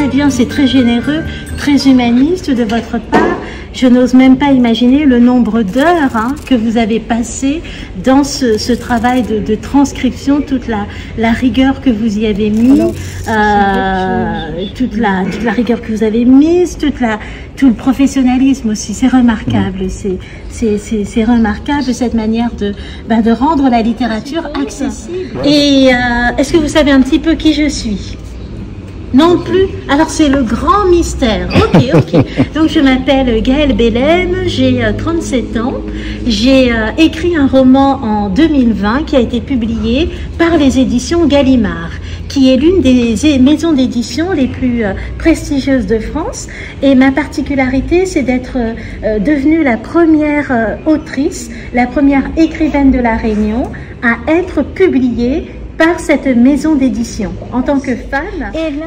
très bien, c'est très généreux, très humaniste de votre part. Je n'ose même pas imaginer le nombre d'heures que vous avez passé dans ce travail de transcription, toute la rigueur que vous y avez mis, toute la rigueur que vous avez mise, tout le professionnalisme aussi. C'est remarquable, c'est remarquable cette manière de rendre la littérature accessible. Et est-ce que vous savez un petit peu qui je suis? Non plus. Alors c'est le grand mystère. Ok. Donc je m'appelle Gaëlle Bellem, j'ai 37 ans. J'ai écrit un roman en 2020 qui a été publié par les éditions Gallimard, qui est l'une des maisons d'édition les plus prestigieuses de France. Et ma particularité, c'est d'être devenue la première autrice, la première écrivaine de La Réunion à être publiée par cette maison d'édition en tant que femme. Et là,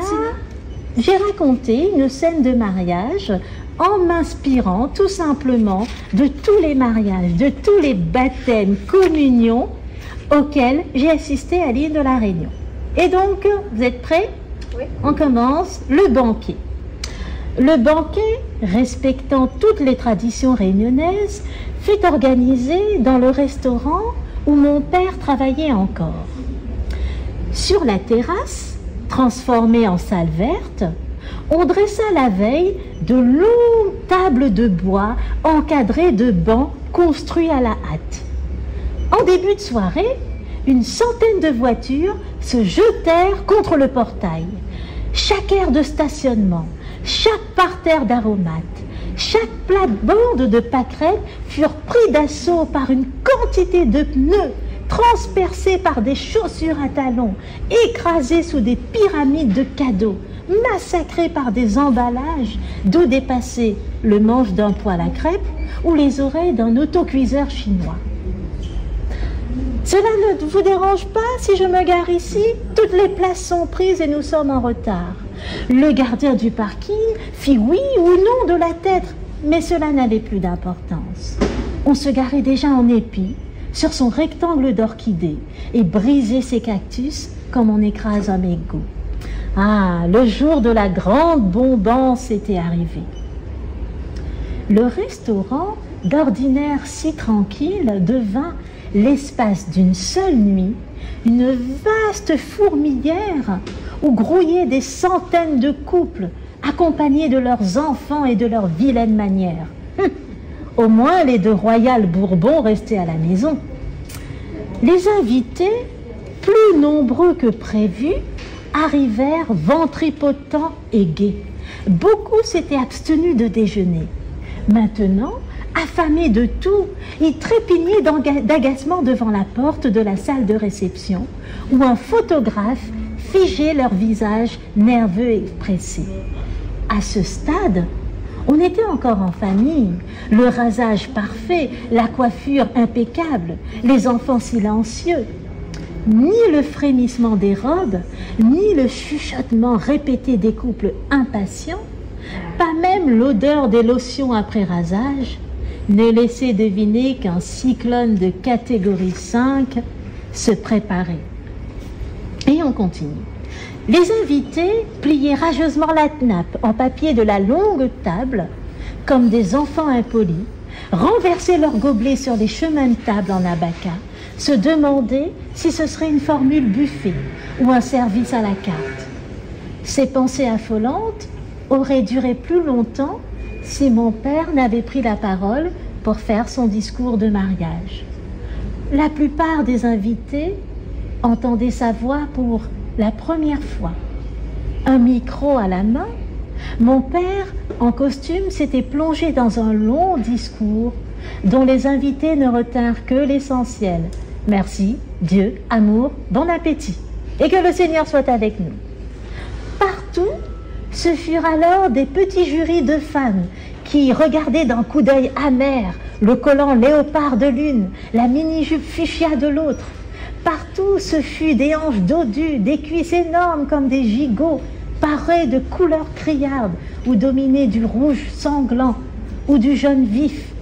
j'ai raconté une scène de mariage en m'inspirant tout simplement de tous les mariages, de tous les baptêmes, communions auxquels j'ai assisté à l'île de La Réunion. Et donc, vous êtes prêts? Oui. On commence le banquet. Le banquet, respectant toutes les traditions réunionnaises, fut organisé dans le restaurant où mon père travaillait encore. Sur la terrasse, transformée en salle verte, on dressa la veille de longues tables de bois encadrées de bancs construits à la hâte. En début de soirée, une centaine de voitures se jetèrent contre le portail. Chaque aire de stationnement, chaque parterre d'aromates, chaque plate-bande de pâquerettes furent pris d'assaut par une quantité de pneus, transpercés par des chaussures à talons, écrasés sous des pyramides de cadeaux, massacrés par des emballages d'où dépassait le manche d'un poêle à crêpes ou les oreilles d'un autocuiseur chinois. Cela ne vous dérange pas si je me gare ici? Toutes les places sont prises et nous sommes en retard. Le gardien du parking fit oui ou non de la tête, mais cela n'avait plus d'importance. On se garait déjà en épi sur son rectangle d'orchidées et brisait ses cactus comme on écrase un mégot. Ah, le jour de la grande bombance était arrivé. Le restaurant, d'ordinaire si tranquille, devint, l'espace d'une seule nuit, une vaste fourmilière où grouillaient des centaines de couples accompagnés de leurs enfants et de leurs vilaines manières. Au moins, les deux royales Bourbons restaient à la maison. Les invités, plus nombreux que prévu, arrivèrent ventripotents et gais. Beaucoup s'étaient abstenus de déjeuner. Maintenant, affamés de tout, ils trépignaient d'agacement devant la porte de la salle de réception où un photographe figeait leur visage nerveux et pressé. À ce stade, on était encore en famille, le rasage parfait, la coiffure impeccable, les enfants silencieux. Ni le frémissement des robes, ni le chuchotement répété des couples impatients, pas même l'odeur des lotions après rasage, ne laissait deviner qu'un cyclone de catégorie 5 se préparait. Et on continue. Les invités pliaient rageusement la nappe en papier de la longue table, comme des enfants impolis, renversaient leurs gobelets sur les chemins de table en abaca, se demandaient si ce serait une formule buffet ou un service à la carte. Ces pensées affolantes auraient duré plus longtemps si mon père n'avait pris la parole pour faire son discours de mariage. La plupart des invités entendaient sa voix pour la première fois. Un micro à la main, mon père, en costume, s'était plongé dans un long discours dont les invités ne retinrent que l'essentiel. Merci, Dieu, amour, bon appétit, et que le Seigneur soit avec nous. Partout, ce furent alors des petits jurys de femmes qui regardaient d'un coup d'œil amer le collant léopard de l'une, la mini-jupe fuchsia de l'autre. Partout, ce fut des hanches dodues, des cuisses énormes comme des gigots, parées de couleurs criardes ou dominées du rouge sanglant ou du jaune vif.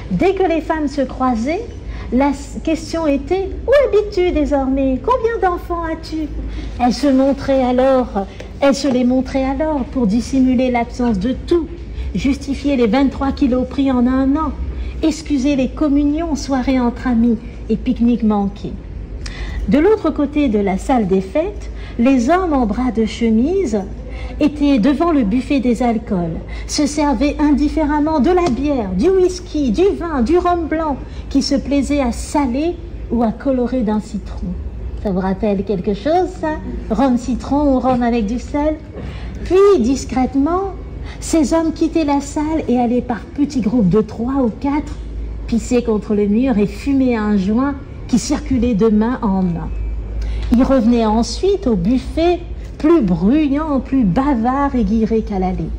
Dès que les femmes se croisaient, la question était « Où habites-tu désormais? Combien d'enfants as-tu » Elles se montraient alors Elle se les montrait alors pour dissimuler l'absence de tout, justifier les 23 kilos pris en un an, excuser les communions, soirées entre amis et pique-niques manqués. De l'autre côté de la salle des fêtes, les hommes en bras de chemise étaient devant le buffet des alcools, se servaient indifféremment de la bière, du whisky, du vin, du rhum blanc, qui se plaisaient à saler ou à colorer d'un citron. Ça vous rappelle quelque chose, ça? Rhum citron ou rhum avec du sel? Puis, discrètement, ces hommes quittaient la salle et allaient par petits groupes de 3 ou 4 pisser contre le mur et fumer un joint qui circulait de main en main. Ils revenaient ensuite au buffet, plus bruyants, plus bavards et guirés qu'à l'aller.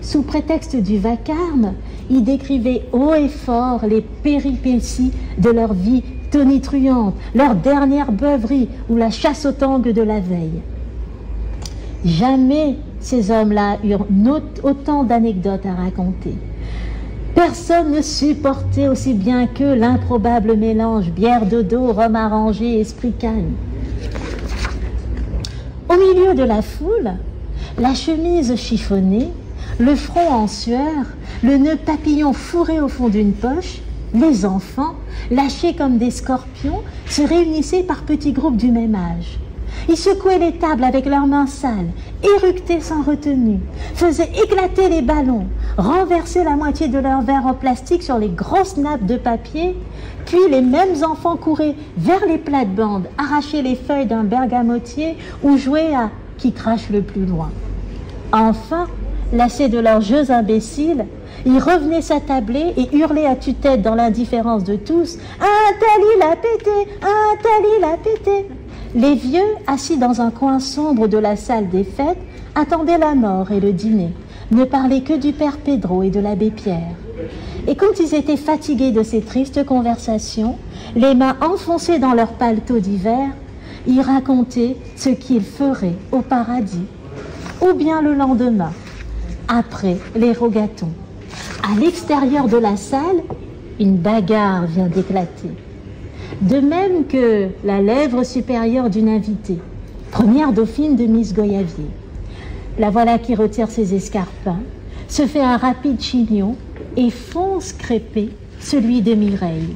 Sous prétexte du vacarme, ils décrivaient haut et fort les péripéties de leur vie tonitruante, leur dernière beuverie ou la chasse aux tangues de la veille. Jamais ces hommes-là eurent autant d'anecdotes à raconter. Personne ne supportait aussi bien qu'eux l'improbable mélange bière de dos, rhum arrangé, esprit calme. Au milieu de la foule, la chemise chiffonnée, le front en sueur, le nœud papillon fourré au fond d'une poche, les enfants, lâchés comme des scorpions, se réunissaient par petits groupes du même âge. Ils secouaient les tables avec leurs mains sales, éructaient sans retenue, faisaient éclater les ballons, renversaient la moitié de leur verre en plastique sur les grosses nappes de papier, puis les mêmes enfants couraient vers les plates-bandes, arrachaient les feuilles d'un bergamotier ou jouaient à qui crache le plus loin. Enfin, lassés de leurs jeux imbéciles, ils revenaient s'attabler et hurlaient à tue-tête dans l'indifférence de tous « Un tel il a pété! Un tel il a pété !» Les vieux, assis dans un coin sombre de la salle des fêtes, attendaient la mort et le dîner, ne parlaient que du père Pedro et de l'abbé Pierre. Et quand ils étaient fatigués de ces tristes conversations, les mains enfoncées dans leurs paletots d'hiver, ils racontaient ce qu'ils feraient au paradis, ou bien le lendemain, après les rogatons. À l'extérieur de la salle, une bagarre vient d'éclater. De même que la lèvre supérieure d'une invitée, première dauphine de Miss Goyavier. La voilà qui retire ses escarpins, se fait un rapide chignon et fonce crêper celui de Mireille.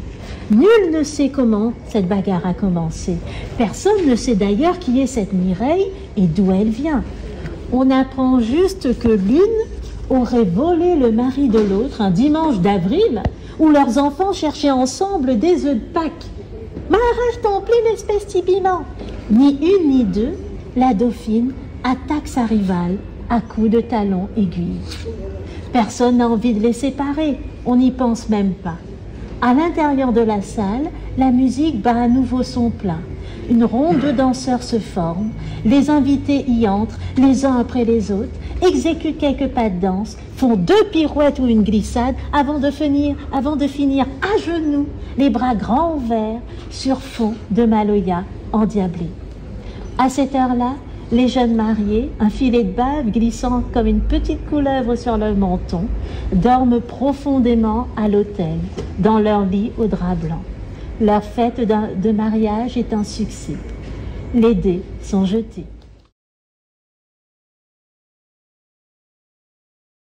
Nul ne sait comment cette bagarre a commencé. Personne ne sait d'ailleurs qui est cette Mireille et d'où elle vient. On apprend juste que l'une aurait volé le mari de l'autre un dimanche d'avril où leurs enfants cherchaient ensemble des œufs de Pâques. « M'arrache ton pli, l'espèce tibilant !» Ni une ni deux, la dauphine attaque sa rivale à coups de talons aiguilles. Personne n'a envie de les séparer, on n'y pense même pas. À l'intérieur de la salle, la musique bat à nouveau son plein. Une ronde de danseurs se forme, les invités y entrent, les uns après les autres, exécutent quelques pas de danse, font 2 pirouettes ou une glissade avant de finir à genoux, les bras grands ouverts, sur fond de maloya endiablé. À cette heure-là, les jeunes mariés, un filet de bave glissant comme une petite couleuvre sur leur menton, dorment profondément à l'autel, dans leur lit au drap blanc. Leur fête de mariage est un succès. Les dés sont jetés.